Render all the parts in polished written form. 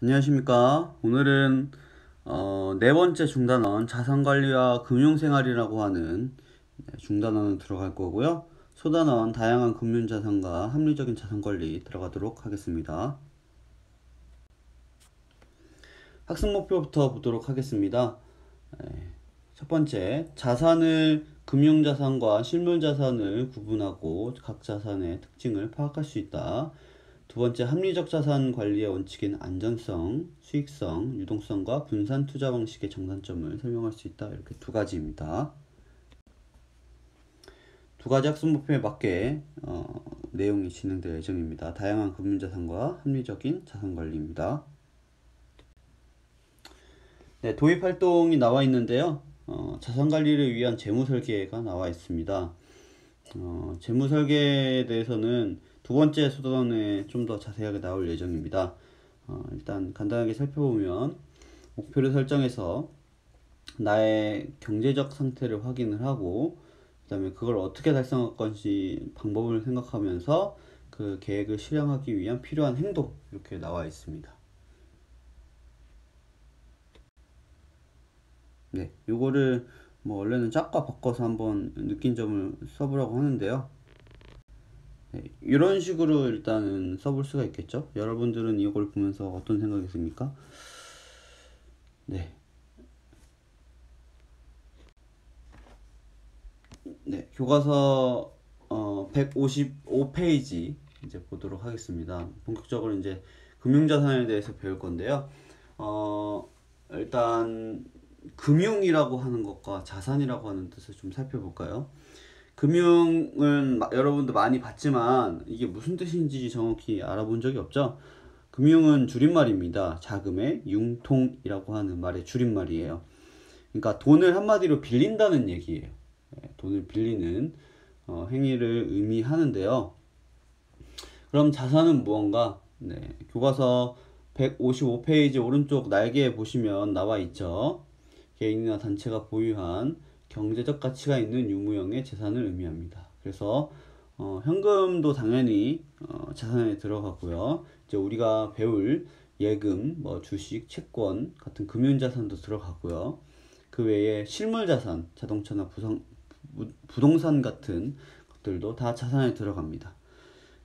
안녕하십니까. 오늘은 네 번째 중단원 자산관리와 금융생활이라고 하는 중단원을 들어갈 거고요. 소단원 다양한 금융자산과 합리적인 자산관리 들어가도록 하겠습니다. 학습 목표부터 보도록 하겠습니다. 첫 번째, 자산을 금융자산과 실물자산을 구분하고 각 자산의 특징을 파악할 수 있다. 두 번째, 합리적 자산 관리의 원칙인 안전성, 수익성, 유동성과 분산 투자 방식의 장단점을 설명할 수 있다. 이렇게 두 가지입니다. 두 가지 학습 목표에 맞게 내용이 진행될 예정입니다. 다양한 금융자산과 합리적인 자산 관리입니다. 네, 도입 활동이 나와 있는데요. 자산 관리를 위한 재무 설계가 나와 있습니다. 재무 설계에 대해서는 두 번째 소단원에 좀 더 자세하게 나올 예정입니다. 일단 간단하게 살펴보면 목표를 설정해서 나의 경제적 상태를 확인을 하고 그 다음에 그걸 어떻게 달성할 건지 방법을 생각하면서 그 계획을 실행하기 위한 필요한 행동, 이렇게 나와 있습니다. 네, 요거를 원래는 짝과 바꿔서 한번 느낀 점을 써보라고 하는데요. 네, 이런 식으로 일단은 써볼 수가 있겠죠. 여러분들은 이걸 보면서 어떤 생각이 듭니까? 네. 네, 교과서 155페이지 이제 보도록 하겠습니다. 본격적으로 이제 금융자산에 대해서 배울 건데요. 일단 금융이라고 하는 것과 자산이라고 하는 뜻을 좀 살펴볼까요? 금융은 여러분도 많이 봤지만 이게 무슨 뜻인지 정확히 알아본 적이 없죠? 금융은 줄임말입니다. 자금의 융통이라고 하는 말의 줄임말이에요. 그러니까 돈을 한마디로 빌린다는 얘기예요. 돈을 빌리는 행위를 의미하는데요. 그럼 자산은 무언가? 네, 교과서 155페이지 오른쪽 날개에 보시면 나와 있죠. 개인이나 단체가 보유한 경제적 가치가 있는 유무형의 재산을 의미합니다. 그래서 현금도 당연히 자산에 들어가고요. 이제 우리가 배울 예금, 주식, 채권 같은 금융자산도 들어가고요. 그 외에 실물자산, 자동차나 부동산 같은 것들도 다 자산에 들어갑니다.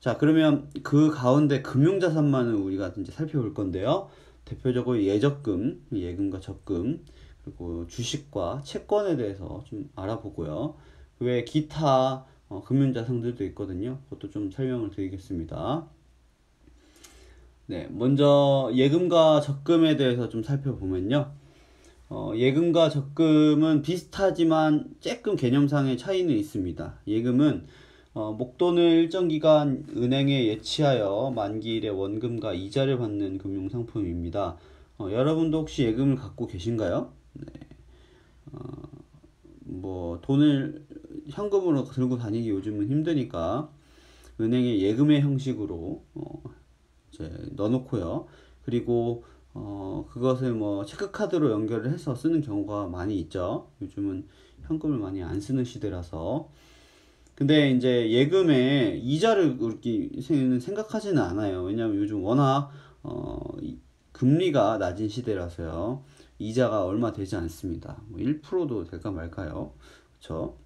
자, 그러면 그 가운데 금융자산만을 우리가 이제 살펴볼 건데요. 대표적으로 예적금, 예금과 적금, 그리고 주식과 채권에 대해서 좀 알아보고요. 그 외에 기타 금융자산들도 있거든요. 그것도 좀 설명을 드리겠습니다. 네, 먼저 예금과 적금에 대해서 좀 살펴보면요. 예금과 적금은 비슷하지만 조금 개념상의 차이는 있습니다. 예금은 목돈을 일정 기간 은행에 예치하여 만기일에 원금과 이자를 받는 금융상품입니다. 여러분도 혹시 예금을 갖고 계신가요? 네. 돈을 현금으로 들고 다니기 요즘은 힘드니까 은행에 예금의 형식으로 이제 넣어놓고요. 그리고 그것을 체크카드로 연결을 해서 쓰는 경우가 많이 있죠. 요즘은 현금을 많이 안 쓰는 시대라서. 근데 이제 예금에 이자를 그렇게 생각하지는 않아요. 왜냐하면 요즘 워낙 금리가 낮은 시대라서요. 이자가 얼마 되지 않습니다. 1%도 될까 말까요. 그렇죠?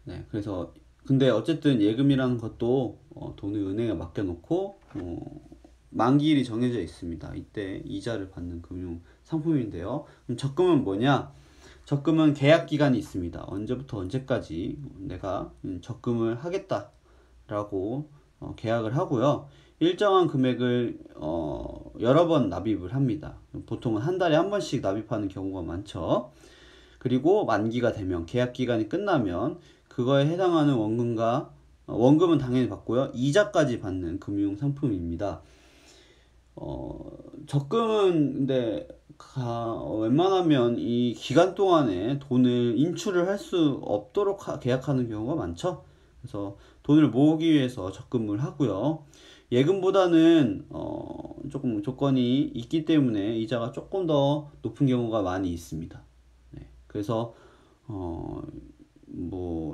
네, 그래서 근데 어쨌든 예금이라는 것도 돈을 은행에 맡겨놓고 만기일이 정해져 있습니다. 이때 이자를 받는 금융 상품인데요. 그럼 적금은 뭐냐? 적금은 계약 기간이 있습니다. 언제부터 언제까지 내가 적금을 하겠다라고 계약을 하고요. 일정한 금액을 여러 번 납입을 합니다. 보통은 한 달에 한 번씩 납입하는 경우가 많죠. 그리고 만기가 되면 계약 기간이 끝나면 그거에 해당하는 원금은 당연히 받고요. 이자까지 받는 금융 상품입니다. 적금은 근데 웬만하면 이 기간 동안에 돈을 인출을 할 수 없도록 계약하는 경우가 많죠. 그래서 돈을 모으기 위해서 적금을 하고요. 예금보다는 조금 조건이 있기 때문에 이자가 조금 더 높은 경우가 많이 있습니다. 네, 그래서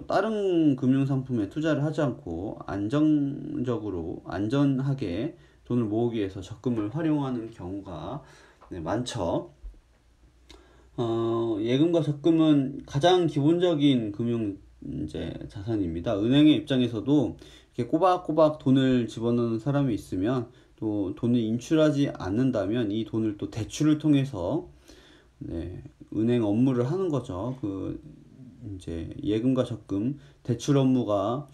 다른 금융상품에 투자를 하지 않고 안정적으로 안전하게 돈을 모으기 위해서 적금을 활용하는 경우가 많죠. 예금과 적금은 가장 기본적인 금융 이제 자산입니다. 은행의 입장에서도 이렇게 꼬박꼬박 돈을 집어넣는 사람이 있으면 또 돈을 인출하지 않는다면 이 돈을 또 대출을 통해서 은행 업무를 하는 거죠. 이제 예금과 적금, 대출 업무가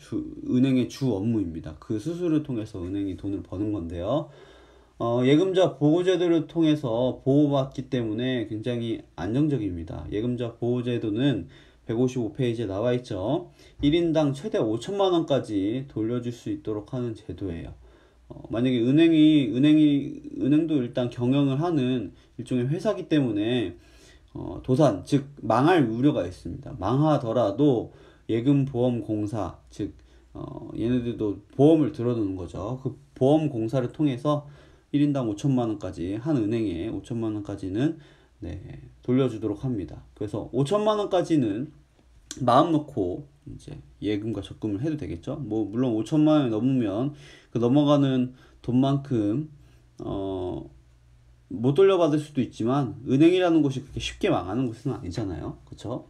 은행의 주 업무입니다. 그 수수를 통해서 은행이 돈을 버는 건데요. 예금자 보호제도를 통해서 보호받기 때문에 굉장히 안정적입니다. 예금자 보호제도는 155페이지에 나와 있죠. 1인당 최대 5천만 원까지 돌려줄 수 있도록 하는 제도예요. 만약에 은행도 일단 경영을 하는 일종의 회사기 때문에 도산, 즉 망할 우려가 있습니다. 망하더라도 예금보험공사, 즉 얘네들도 보험을 들어두는 거죠. 그 보험공사를 통해서 1인당 5천만 원까지, 한 은행에 5천만 원까지는 돌려주도록 합니다. 그래서 5천만 원까지는 마음 놓고 이제 예금과 적금을 해도 되겠죠. 뭐 물론 5천만 원이 넘으면 그 넘어가는 돈만큼 못 돌려받을 수도 있지만 은행이라는 곳이 그렇게 쉽게 망하는 곳은 아니잖아요. 그렇죠?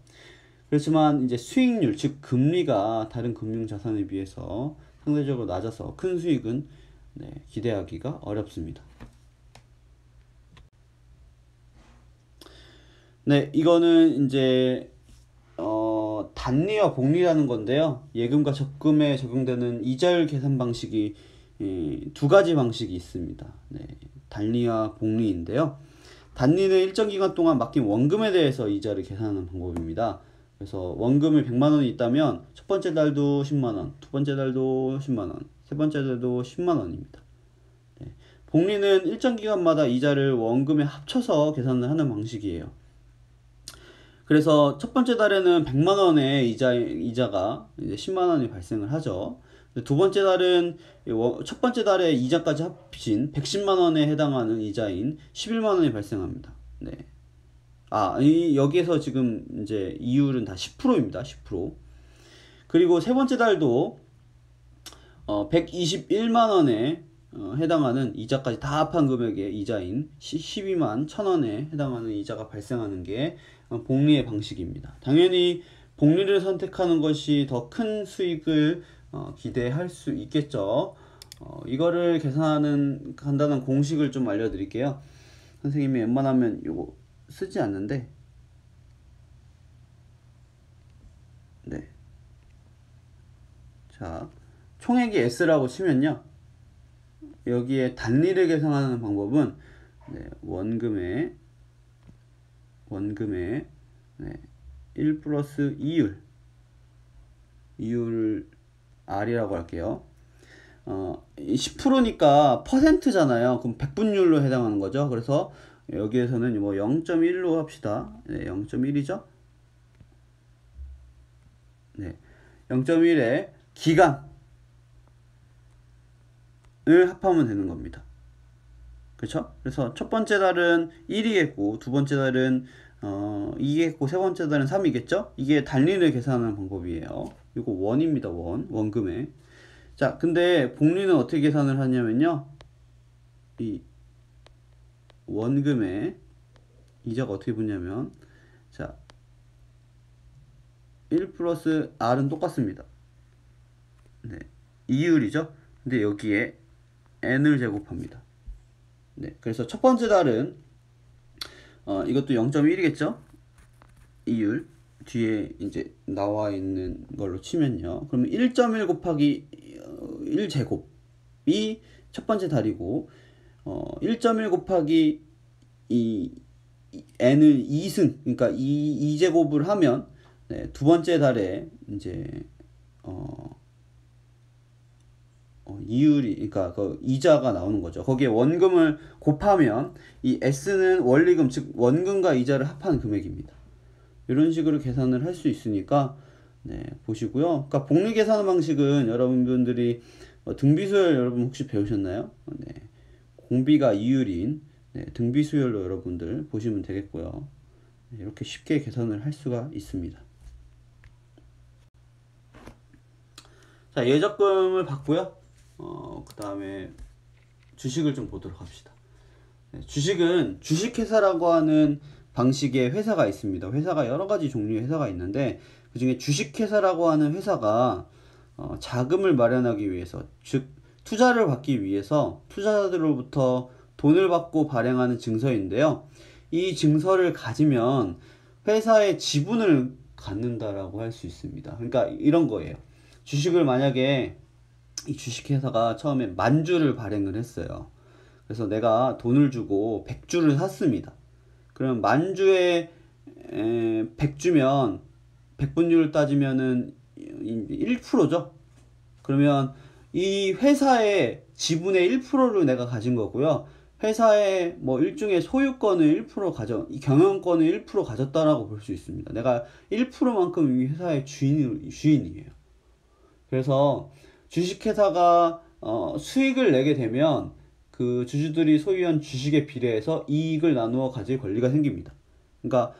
그렇지만 이제 수익률, 즉 금리가 다른 금융 자산에 비해서 상대적으로 낮아서 큰 수익은 기대하기가 어렵습니다. 이거는 이제 단리와 복리라는 건데요. 예금과 적금에 적용되는 이자율 계산 방식이 두 가지 방식이 있습니다. 단리와 복리인데요. 단리는 일정 기간 동안 맡긴 원금에 대해서 이자를 계산하는 방법입니다. 그래서 원금을 100만 원이 있다면 첫 번째 달도 10만 원, 두 번째 달도 10만 원, 세 번째 달도 10만 원입니다. 복리는 일정 기간마다 이자를 원금에 합쳐서 계산을 하는 방식이에요. 그래서 첫 번째 달에는 100만 원의 이자가 이제 10만 원이 발생을 하죠. 두 번째 달은 첫 번째 달에 이자까지 합친 110만 원에 해당하는 이자인 11만 원이 발생합니다. 여기에서 지금 이제 이율은 다 10%입니다. 10%. 그리고 세 번째 달도 121만 원에 해당하는 이자까지 다 합한 금액의 이자인 12만 1,000원에 해당하는 이자가 발생하는 게 복리의 방식입니다. 당연히 복리를 선택하는 것이 더 큰 수익을 기대할 수 있겠죠. 이거를 계산하는 간단한 공식을 좀 알려드릴게요. 선생님이 웬만하면 이거 쓰지 않는데 자, 총액이 S라고 치면요, 여기에 단리를 계산하는 방법은 원금의 1 플러스 이율 R이라고 할게요. 10%니까 퍼센트잖아요. 그럼 백분율로 해당하는 거죠. 그래서 여기에서는 뭐 0.1로 합시다. 0.1이죠. 0.1에 기간을 합하면 되는 겁니다. 그렇죠? 그래서 첫 번째 달은 1이겠고, 두 번째 달은 2겠고, 세 번째 달은 3이겠죠? 이게 단리를 계산하는 방법이에요. 이거 원입니다. 원금에. 자, 근데 복리는 어떻게 계산을 하냐면요, 이 원금에 이자가 어떻게 붙냐면, 자, 1 플러스 R은 똑같습니다. 이율이죠. 근데 여기에 N을 제곱합니다. 그래서 첫 번째 달은 이것도 0.1이겠죠? 이율 뒤에 이제 나와 있는 걸로 치면요. 그러면 1.1 곱하기 1제곱이 첫 번째 달이고, 1.1 곱하기 이 n을 2승, 그러니까 2제곱을 하면 두 번째 달에 이제 이율이, 그러니까 그 이자가 나오는 거죠. 거기에 원금을 곱하면 이 S는 원리금, 즉 원금과 이자를 합한 금액입니다. 이런 식으로 계산을 할 수 있으니까 보시고요. 그러니까 복리 계산 방식은 여러분들이 등비수열 여러분 혹시 배우셨나요? 공비가 이율인 등비수열로 여러분들 보시면 되겠고요. 이렇게 쉽게 계산을 할 수가 있습니다. 자, 예적금을 받고요. 그 다음에 주식을 좀 보도록 합시다. 네, 주식은 주식회사라고 하는 방식의 회사가 있습니다. 회사가 여러 가지 종류의 회사가 있는데 그 중에 주식회사라고 하는 회사가 자금을 마련하기 위해서, 즉 투자를 받기 위해서 투자자들로부터 돈을 받고 발행하는 증서인데요. 이 증서를 가지면 회사의 지분을 갖는다라고 할 수 있습니다. 그러니까 이런 거예요. 주식을 만약에 이 주식회사가 처음에 10,000주를 발행을 했어요. 그래서 내가 돈을 주고 100주를 샀습니다. 그럼 10,000주에 100주면 100분율 따지면은 1%죠. 그러면 이 회사의 지분의 1%를 내가 가진 거고요. 회사의 뭐 일종의 소유권을 1% 가져, 이 경영권을 1% 가졌다라고 볼 수 있습니다. 내가 1%만큼 이 회사의 주인이에요. 그래서 주식회사가 수익을 내게 되면 그 주주들이 소유한 주식에 비례해서 이익을 나누어 가질 권리가 생깁니다. 그러니까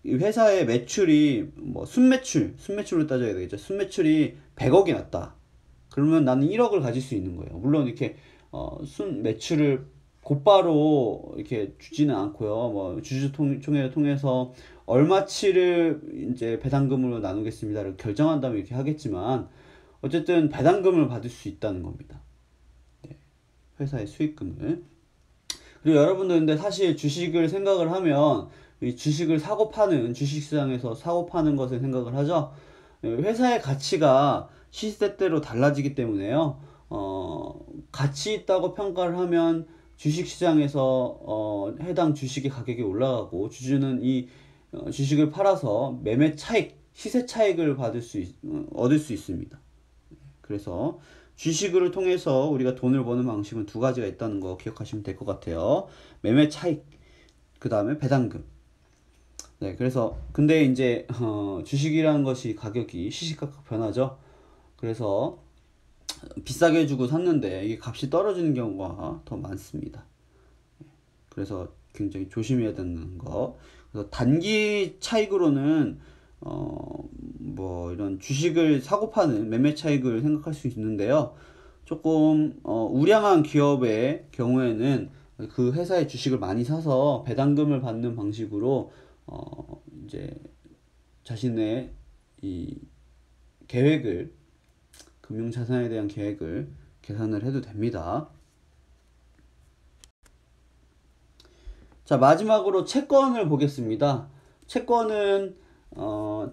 이 회사의 매출이 뭐 순매출로 따져야 되겠죠. 순매출이 100억이 났다. 그러면 나는 1억을 가질 수 있는 거예요. 물론 이렇게 순매출을 곧바로 이렇게 주지는 않고요. 뭐 주주총회를 통해서 얼마치를 이제 배당금으로 나누겠습니다를 결정한 다음에 이렇게 하겠지만 어쨌든 배당금을 받을 수 있다는 겁니다. 네, 회사의 수익금을. 그리고 여러분들 근데 사실 주식을 생각을 하면 이 주식을 사고 파는, 주식시장에서 사고 파는 것을 생각을 하죠. 회사의 가치가 시세대로 달라지기 때문에요. 가치 있다고 평가를 하면 주식시장에서 해당 주식의 가격이 올라가고 주주는 이 주식을 팔아서 매매 차익, 시세 차익을 얻을 수 있습니다. 그래서 주식을 통해서 우리가 돈을 버는 방식은 두 가지가 있다는 거 기억하시면 될 것 같아요. 매매 차익, 그 다음에 배당금. 네, 그래서 근데 이제 주식이라는 것이 가격이 시시각각 변하죠. 그래서 비싸게 주고 샀는데 이게 값이 떨어지는 경우가 더 많습니다. 그래서 굉장히 조심해야 되는 거. 그래서 단기 차익으로는 뭐 이런 주식을 사고 파는 매매 차익을 생각할 수 있는데요. 조금 우량한 기업의 경우에는 그 회사의 주식을 많이 사서 배당금을 받는 방식으로 이제 자신의 이 계획을, 금융자산에 대한 계획을 계산을 해도 됩니다. 자, 마지막으로 채권을 보겠습니다. 채권은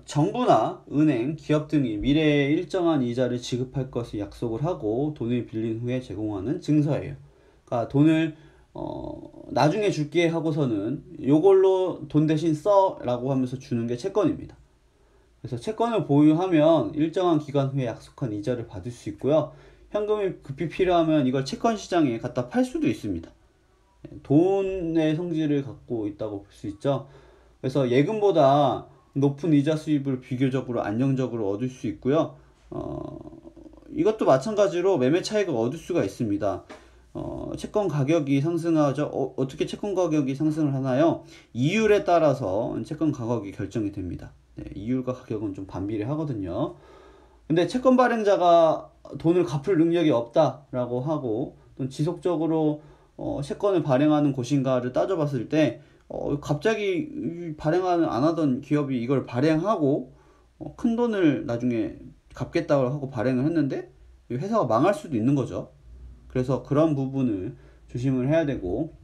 정부나 은행, 기업 등이 미래에 일정한 이자를 지급할 것을 약속을 하고 돈을 빌린 후에 제공하는 증서예요. 그러니까 돈을 나중에 줄게 하고서는 요걸로 돈 대신 써 라고 하면서 주는 게 채권입니다. 그래서 채권을 보유하면 일정한 기간 후에 약속한 이자를 받을 수 있고요. 현금이 급히 필요하면 이걸 채권 시장에 갖다 팔 수도 있습니다. 돈의 성질을 갖고 있다고 볼 수 있죠. 그래서 예금보다 높은 이자 수입을 비교적으로 안정적으로 얻을 수 있고요. 이것도 마찬가지로 매매 차익을 얻을 수가 있습니다. 채권 가격이 상승하죠. 어떻게 채권 가격이 상승을 하나요? 이율에 따라서 채권 가격이 결정이 됩니다. 네, 이율과 가격은 좀 반비례하거든요. 근데 채권 발행자가 돈을 갚을 능력이 없다라고 하고 또 지속적으로 채권을 발행하는 곳인가를 따져봤을 때 갑자기 발행을 안 하던 기업이 이걸 발행하고 큰 돈을 나중에 갚겠다고 하고 발행을 했는데 회사가 망할 수도 있는 거죠. 그래서 그런 부분을 조심을 해야 되고,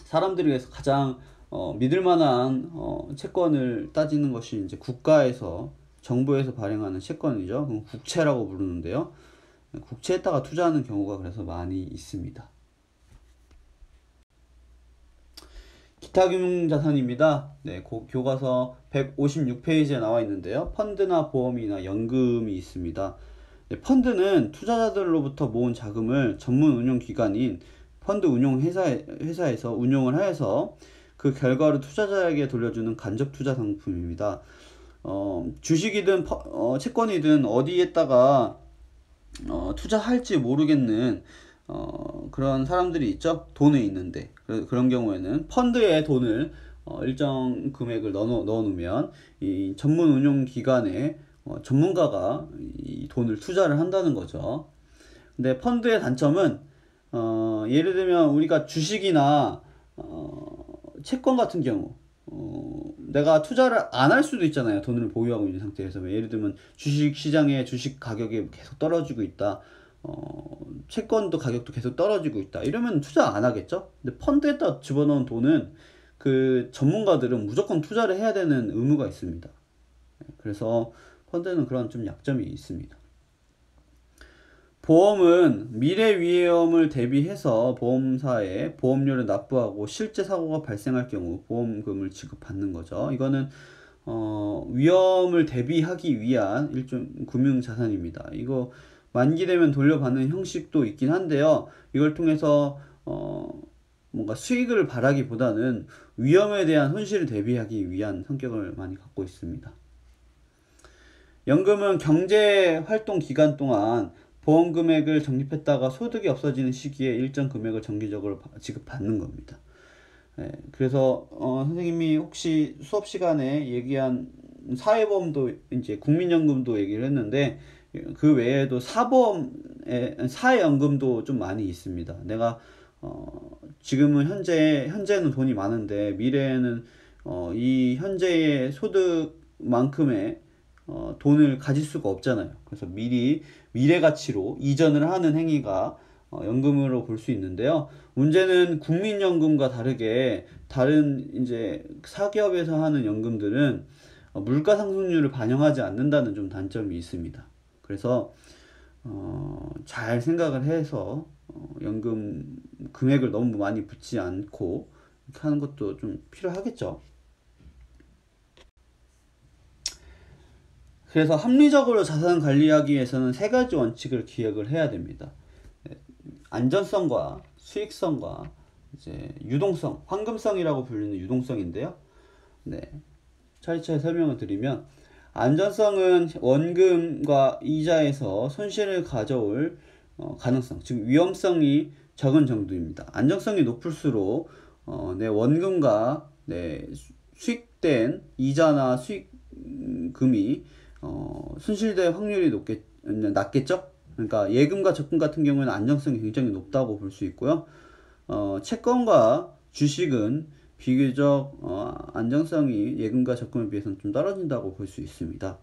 사람들이 위해서 가장 믿을 만한 채권을 따지는 것이 이제 국가에서, 정부에서 발행하는 채권이죠. 그럼 국채라고 부르는데요. 국채에다가 투자하는 경우가 그래서 많이 있습니다. 기타 금융자산입니다. 네, 교과서 156페이지에 나와 있는데요. 펀드나 보험이나 연금이 있습니다. 네, 펀드는 투자자들로부터 모은 자금을 전문 운용 기관인 펀드 운용 회사에서 운용을 하여서 그 결과로 투자자에게 돌려주는 간접 투자 상품입니다. 주식이든 채권이든 어디에다가 투자할지 모르겠는 그런 사람들이 있죠. 돈이 있는데 그런 경우에는 펀드에 돈을 일정 금액을 넣어 놓으면 이 전문 운용 기관에 전문가가 이 돈을 투자를 한다는 거죠. 근데 펀드의 단점은 예를 들면 우리가 주식이나 채권 같은 경우 내가 투자를 안 할 수도 있잖아요. 돈을 보유하고 있는 상태에서. 예를 들면 주식 시장에 주식 가격이 계속 떨어지고 있다. 채권도 가격도 계속 떨어지고 있다. 이러면 투자 안 하겠죠? 근데 펀드에다 집어넣은 돈은 그 전문가들은 무조건 투자를 해야 되는 의무가 있습니다. 그래서 펀드는 그런 좀 약점이 있습니다. 보험은 미래 위험을 대비해서 보험사에 보험료를 납부하고 실제 사고가 발생할 경우 보험금을 지급받는 거죠. 이거는 위험을 대비하기 위한 일종 금융자산입니다. 이거 만기되면 돌려받는 형식도 있긴 한데요. 이걸 통해서 뭔가 수익을 바라기보다는 위험에 대한 손실을 대비하기 위한 성격을 많이 갖고 있습니다. 연금은 경제 활동 기간 동안 보험 금액을 적립했다가 소득이 없어지는 시기에 일정 금액을 정기적으로 지급받는 겁니다. 그래서 선생님이 혹시 수업 시간에 얘기한 사회보험도 이제 국민연금도 얘기를 했는데 그 외에도 사회연금도 좀 많이 있습니다. 내가 지금은 현재는 돈이 많은데 미래에는 이 현재의 소득만큼의 돈을 가질 수가 없잖아요. 그래서 미리 미래 가치로 이전을 하는 행위가 연금으로 볼 수 있는데요. 문제는 국민연금과 다르게 다른 이제 사기업에서 하는 연금들은 물가 상승률을 반영하지 않는다는 좀 단점이 있습니다. 그래서 잘 생각을 해서 연금 금액을 너무 많이 붓지 않고 이렇게 하는 것도 좀 필요하겠죠. 그래서 합리적으로 자산 관리하기 위해서는 세 가지 원칙을 기억을 해야 됩니다. 안전성과 수익성과 이제 유동성, 황금성이라고 불리는 유동성인데요. 네, 차례차례 설명을 드리면 안전성은 원금과 이자에서 손실을 가져올 가능성, 즉 위험성이 적은 정도입니다. 안정성이 높을수록 내 원금과 내 수익된 이자나 수익금이 손실될 확률이 낮겠죠? 그러니까 예금과 적금 같은 경우에는 안정성이 굉장히 높다고 볼 수 있고요. 채권과 주식은 비교적 안정성이 예금과 적금에 비해서는 좀 떨어진다고 볼 수 있습니다.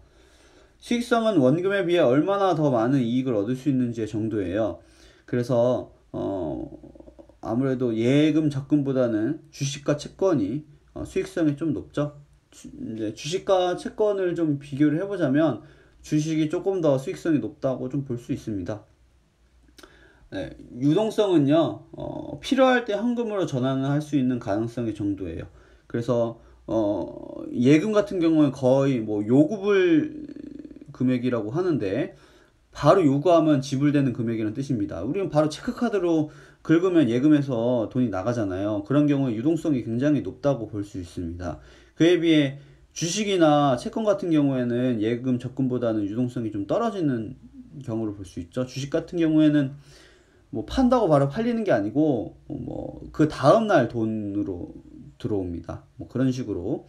수익성은 원금에 비해 얼마나 더 많은 이익을 얻을 수 있는지의 정도예요. 그래서 아무래도 예금, 적금보다는 주식과 채권이 수익성이 좀 높죠. 이제 주식과 채권을 좀 비교를 해보자면 주식이 조금 더 수익성이 높다고 좀 볼 수 있습니다. 네, 유동성은요, 필요할 때 현금으로 전환을 할 수 있는 가능성의 정도예요. 그래서, 예금 같은 경우는 거의 뭐 요구불 금액이라고 하는데, 바로 요구하면 지불되는 금액이라는 뜻입니다. 우리는 바로 체크카드로 긁으면 예금에서 돈이 나가잖아요. 그런 경우에 유동성이 굉장히 높다고 볼 수 있습니다. 그에 비해 주식이나 채권 같은 경우에는 예금, 적금보다는 유동성이 좀 떨어지는 경우를 볼 수 있죠. 주식 같은 경우에는 뭐 판다고 바로 팔리는 게 아니고 뭐 그 다음날 돈으로 들어옵니다. 뭐 그런 식으로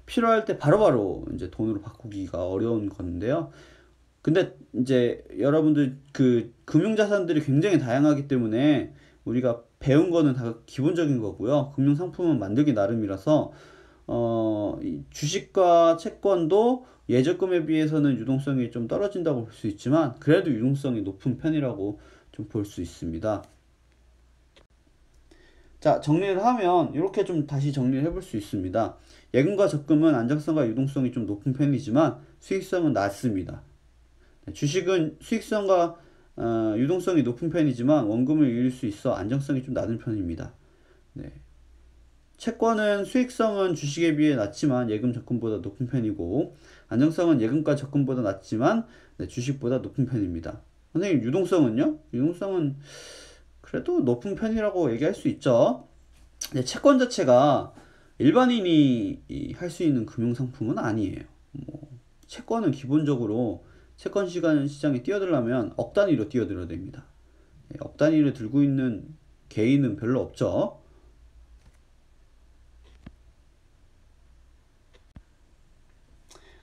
필요할 때 바로바로 이제 돈으로 바꾸기가 어려운 건데요. 근데 이제 여러분들 그 금융자산들이 굉장히 다양하기 때문에 우리가 배운 거는 다 기본적인 거고요. 금융상품은 만들기 나름이라서 이 주식과 채권도 예적금에 비해서는 유동성이 좀 떨어진다고 볼 수 있지만 그래도 유동성이 높은 편이라고 좀 볼 수 있습니다. 자, 정리를 하면 이렇게 좀 다시 정리를 해볼 수 있습니다. 예금과 적금은 안정성과 유동성이 좀 높은 편이지만 수익성은 낮습니다. 주식은 수익성과 유동성이 높은 편이지만 원금을 잃을 수 있어 안정성이 좀 낮은 편입니다. 네. 채권은 수익성은 주식에 비해 낮지만 예금, 적금보다 높은 편이고 안정성은 예금과 적금보다 낮지만 네, 주식보다 높은 편입니다. 선생님, 유동성은요? 유동성은 그래도 높은 편이라고 얘기할 수 있죠. 근데 채권 자체가 일반인이 할 수 있는 금융상품은 아니에요. 뭐 채권은 기본적으로 채권 시장에 뛰어들려면 억 단위로 뛰어들어야 됩니다. 억 단위를 들고 있는 개인은 별로 없죠.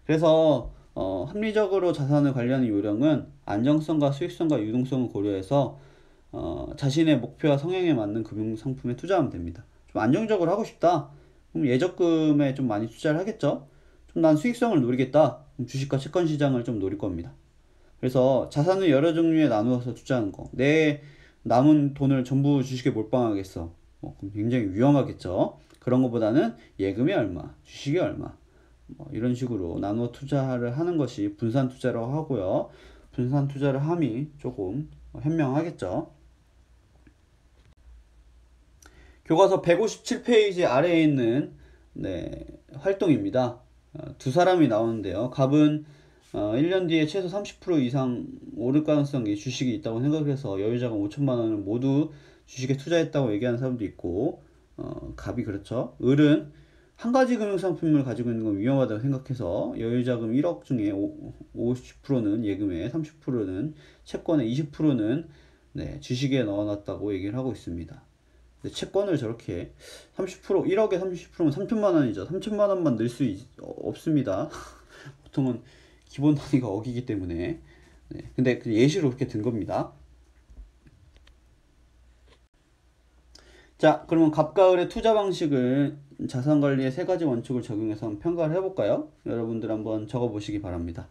그래서 합리적으로 자산을 관리하는 요령은 안정성과 수익성과 유동성을 고려해서 자신의 목표와 성향에 맞는 금융상품에 투자하면 됩니다. 좀 안정적으로 하고 싶다. 그럼 예적금에 좀 많이 투자를 하겠죠. 좀 난 수익성을 노리겠다. 그럼 주식과 채권 시장을 좀 노릴 겁니다. 그래서 자산을 여러 종류에 나누어서 투자하는 거. 내 남은 돈을 전부 주식에 몰빵하겠어. 그럼 굉장히 위험하겠죠. 그런 것보다는 예금이 얼마, 주식이 얼마, 이런 식으로 나누어 투자를 하는 것이 분산 투자라고 하고요. 분산 투자를 함이 조금 현명하겠죠. 교과서 157페이지 아래에 있는 활동입니다. 두 사람이 나오는데요. 갑은 1년 뒤에 최소 30% 이상 오를 가능성이 주식이 있다고 생각해서 여유자금 5천만 원을 모두 주식에 투자했다고 얘기하는 사람도 있고, 갑이 그렇죠. 을은 한 가지 금융상품을 가지고 있는 건 위험하다고 생각해서 여유자금 1억 중에 50%는 예금에, 30%는 채권에, 20%는 주식에 넣어놨다고 얘기를 하고 있습니다. 근데 채권을 저렇게 30%, 1억에 30%면 3천만 원이죠. 3천만 원만 늘 수 없습니다. 보통은 기본 단위가 억이기 때문에. 근데 그 예시로 그렇게 든 겁니다. 자, 그러면 갑과 을의 투자 방식을 자산관리의 세 가지 원칙을 적용해서 한번 평가를 해볼까요? 여러분들 한번 적어보시기 바랍니다.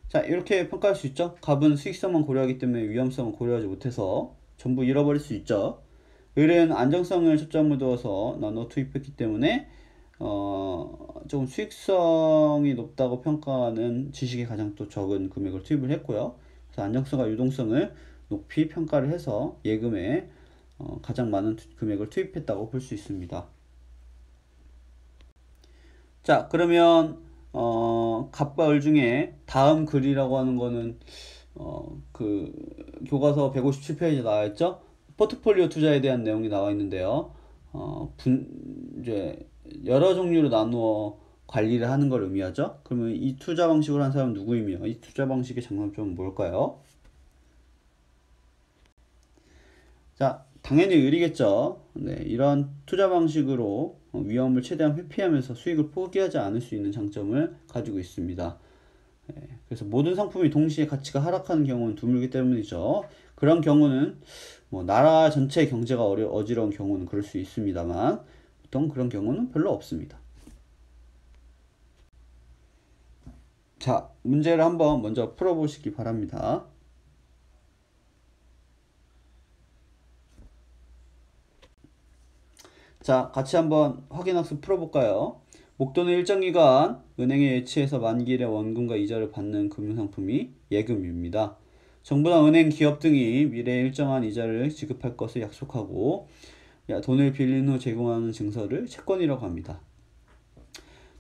자, 이렇게 평가할 수 있죠. 갑은 수익성만 고려하기 때문에 위험성을 고려하지 못해서 전부 잃어버릴 수 있죠. 을은 안정성을 초점을 두어서 나눠 투입했기 때문에 조금 수익성이 높다고 평가하는 지식에 가장 또 적은 금액을 투입을 했고요. 그래서 안정성과 유동성을 높이 평가를 해서 예금에 가장 많은 금액을 투입했다고 볼 수 있습니다. 자, 그러면 갑과 을 중에 다음 글이라고 하는 거는 그 교과서 157페이지에 나와 있죠. 포트폴리오 투자에 대한 내용이 나와 있는데요. 이제 여러 종류로 나누어 관리를 하는 걸 의미하죠. 그러면 이 투자 방식을 한 사람은 누구이며 이 투자 방식의 장단점은 뭘까요? 자, 당연히 을이겠죠. 이런 투자 방식으로 위험을 최대한 회피하면서 수익을 포기하지 않을 수 있는 장점을 가지고 있습니다. 그래서 모든 상품이 동시에 가치가 하락하는 경우는 드물기 때문이죠. 그런 경우는 나라 전체 경제가 어지러운 경우는 그럴 수 있습니다만 보통 그런 경우는 별로 없습니다. 자, 문제를 한번 먼저 풀어보시기 바랍니다. 자, 같이 한번 확인학습 풀어볼까요? 목돈을 일정 기간 은행에 예치해서 만기일에 원금과 이자를 받는 금융상품이 예금입니다. 정부나 은행, 기업 등이 미래에 일정한 이자를 지급할 것을 약속하고 돈을 빌린 후 제공하는 증서를 채권이라고 합니다.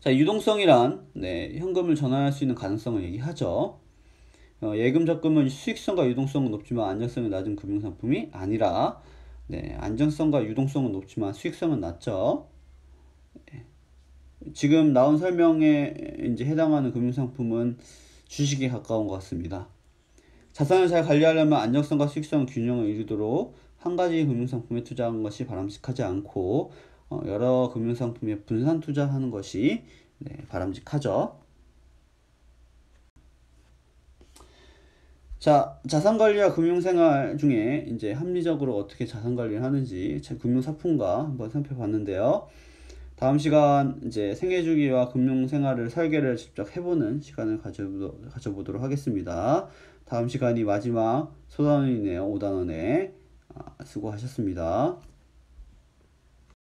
자, 유동성이란 현금을 전환할 수 있는 가능성을 얘기하죠. 예금 적금은 수익성과 유동성은 높지만 안정성이 낮은 금융상품이 아니라 안정성과 유동성은 높지만 수익성은 낮죠. 지금 나온 설명에 이제 해당하는 금융상품은 주식에 가까운 것 같습니다. 자산을 잘 관리하려면 안정성과 수익성 균형을 이루도록 한 가지 금융상품에 투자하는 것이 바람직하지 않고 여러 금융상품에 분산 투자하는 것이 바람직하죠. 자, 자산관리와 금융생활 중에 이제 합리적으로 어떻게 자산관리를 하는지 제 금융사품과 한번 살펴봤는데요. 다음 시간 이제 생애주기와 금융생활을 설계를 직접 해보는 시간을 가져보도록 하겠습니다. 다음 시간이 마지막 소단원이네요. 5단원에 수고하셨습니다.